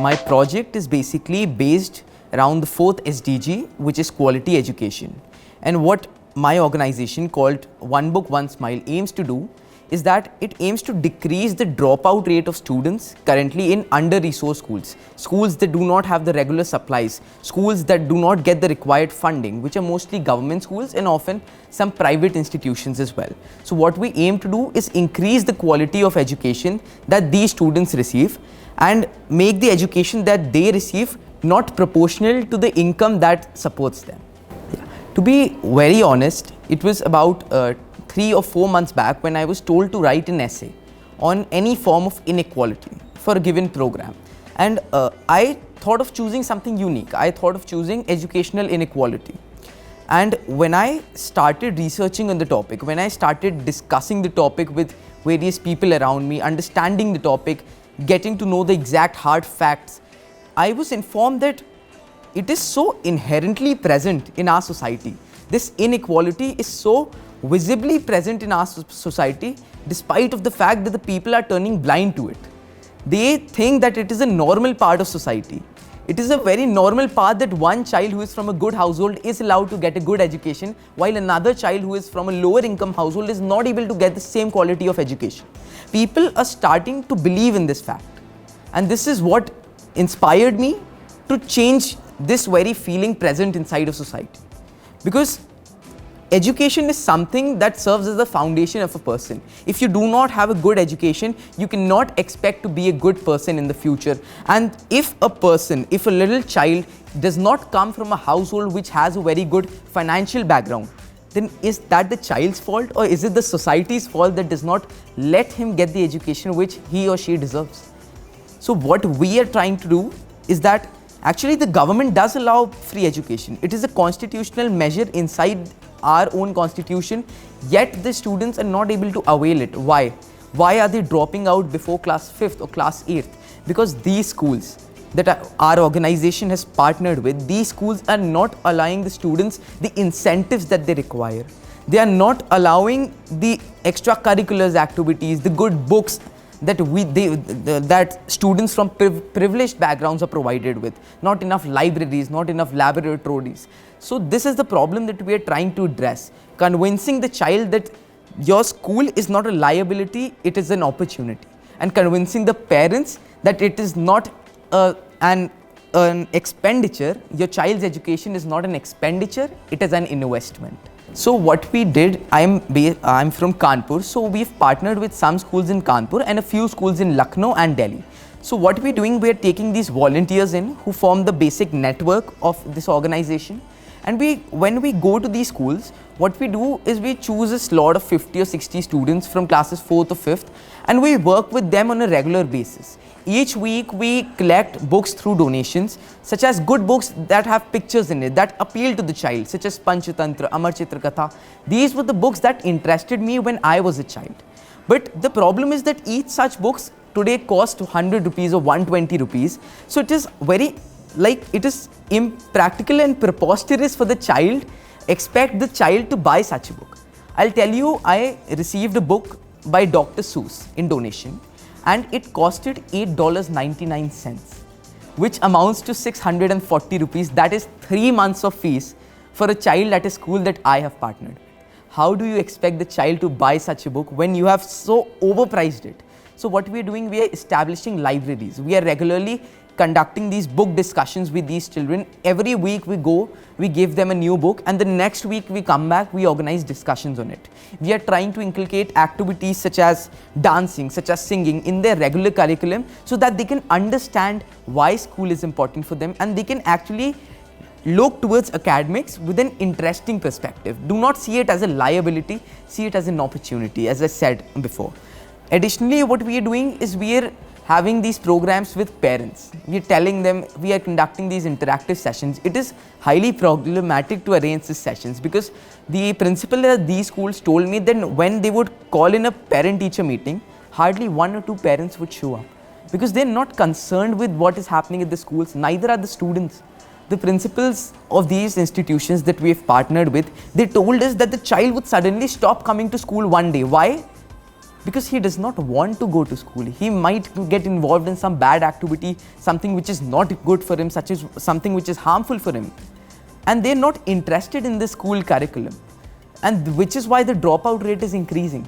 My project is basically based around the fourth SDG, which is quality education. And what my organization called One Book, One Smile aims to do is that it aims to decrease the dropout rate of students currently in under-resourced schools, schools that do not have the regular supplies, schools that do not get the required funding, which are mostly government schools and often some private institutions as well. So what we aim to do is increase the quality of education that these students receive and make the education that they receive not proportional to the income that supports them. To be very honest, it was about 3 or 4 months back when I was told to write an essay on any form of inequality for a given program. And I thought of choosing something unique. I thought of choosing educational inequality. And when I started researching on the topic, when I started discussing the topic with various people around me, understanding the topic, getting to know the exact hard facts, I was informed that it is so inherently present in our society. This inequality is so visibly present in our society, despite of the fact that the people are turning blind to it. They think that it is a normal part of society. It is a very normal part that one child who is from a good household is allowed to get a good education, while another child who is from a lower income household is not able to get the same quality of education. People are starting to believe in this fact. And this is what inspired me to change this very feeling present inside of society. Because education is something that serves as the foundation of a person. If you do not have a good education, you cannot expect to be a good person in the future. And if a little child does not come from a household which has a very good financial background, then is that the child's fault, or is it the society's fault that does not let him get the education which he or she deserves? So what we are trying to do is that actually the government does allow free education. It is a constitutional measure inside our own constitution, yet the students are not able to avail it. Why? Why are they dropping out before class 5th or class 8th? Because these schools that our organization has partnered with, these schools are not allowing the students the incentives that they require. They are not allowing the extracurriculars activities, the good books that that students from privileged backgrounds are provided with. Not enough libraries, not enough laboratories. So this is the problem that we are trying to address, convincing the child that your school is not a liability, it is an opportunity, and convincing the parents that it is not an expenditure. Your child's education is not an expenditure, it is an investment. So what we did, I'm from Kanpur, so we've partnered with some schools in Kanpur and a few schools in Lucknow and Delhi. So what we're doing, we're taking these volunteers in who form the basic network of this organization. And when we go to these schools, what we do is we choose a slot of 50 or 60 students from classes 4th or 5th, and we work with them on a regular basis. Each week we collect books through donations, such as good books that have pictures in it, that appeal to the child, such as Panchatantra, Amar Chitra Katha. These were the books that interested me when I was a child. But the problem is that each such books today cost 100 rupees or 120 rupees. So it is it is impractical and preposterous for the child, expect the child to buy such a book. I'll tell you, I received a book by Dr. Seuss in donation, and it costed $8.99, which amounts to 640 rupees. That is 3 months of fees for a child at a school that I have partnered. How do you expect the child to buy such a book when you have so overpriced it? So what we are doing, we are establishing libraries. We are regularly conducting these book discussions with these children. Every week we go, we give them a new book, and the next week we come back, we organize discussions on it. We are trying to inculcate activities such as dancing, such as singing in their regular curriculum, so that they can understand why school is important for them and they can actually look towards academics with an interesting perspective. Do not see it as a liability, see it as an opportunity, as I said before. Additionally, what we are doing is we are having these programs with parents. We are telling them, we are conducting these interactive sessions. It is highly problematic to arrange these sessions because the principal at these schools told me that when they would call in a parent-teacher meeting, hardly 1 or 2 parents would show up because they're not concerned with what is happening at the schools, neither are the students. The principals of these institutions that we have partnered with, they told us that the child would suddenly stop coming to school one day. Why? because he does not want to go to school. He might get involved in some bad activity, something which is not good for him, such as something which is harmful for him. And they're not interested in the school curriculum. And which is why the dropout rate is increasing.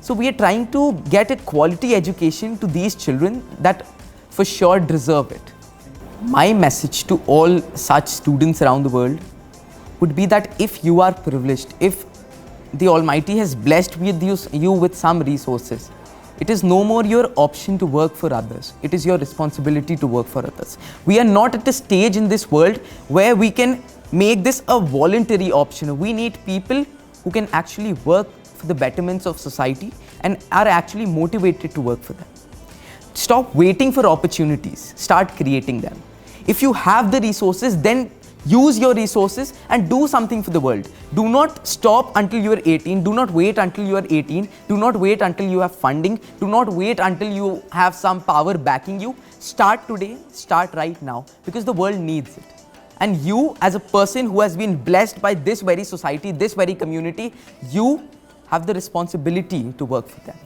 So we are trying to get a quality education to these children that for sure deserve it. My message to all such students around the world would be that if you are privileged, if the Almighty has blessed you with some resources, it is no more your option to work for others. It is your responsibility to work for others. We are not at a stage in this world where we can make this a voluntary option. We need people who can actually work for the betterments of society and are actually motivated to work for them. Stop waiting for opportunities, start creating them. If you have the resources, then use your resources and do something for the world. Do not stop until you are 18. Do not wait until you are 18. Do not wait until you have funding. Do not wait until you have some power backing you. Start today, start right now, because the world needs it. And you, as a person who has been blessed by this very society, this very community, you have the responsibility to work for them.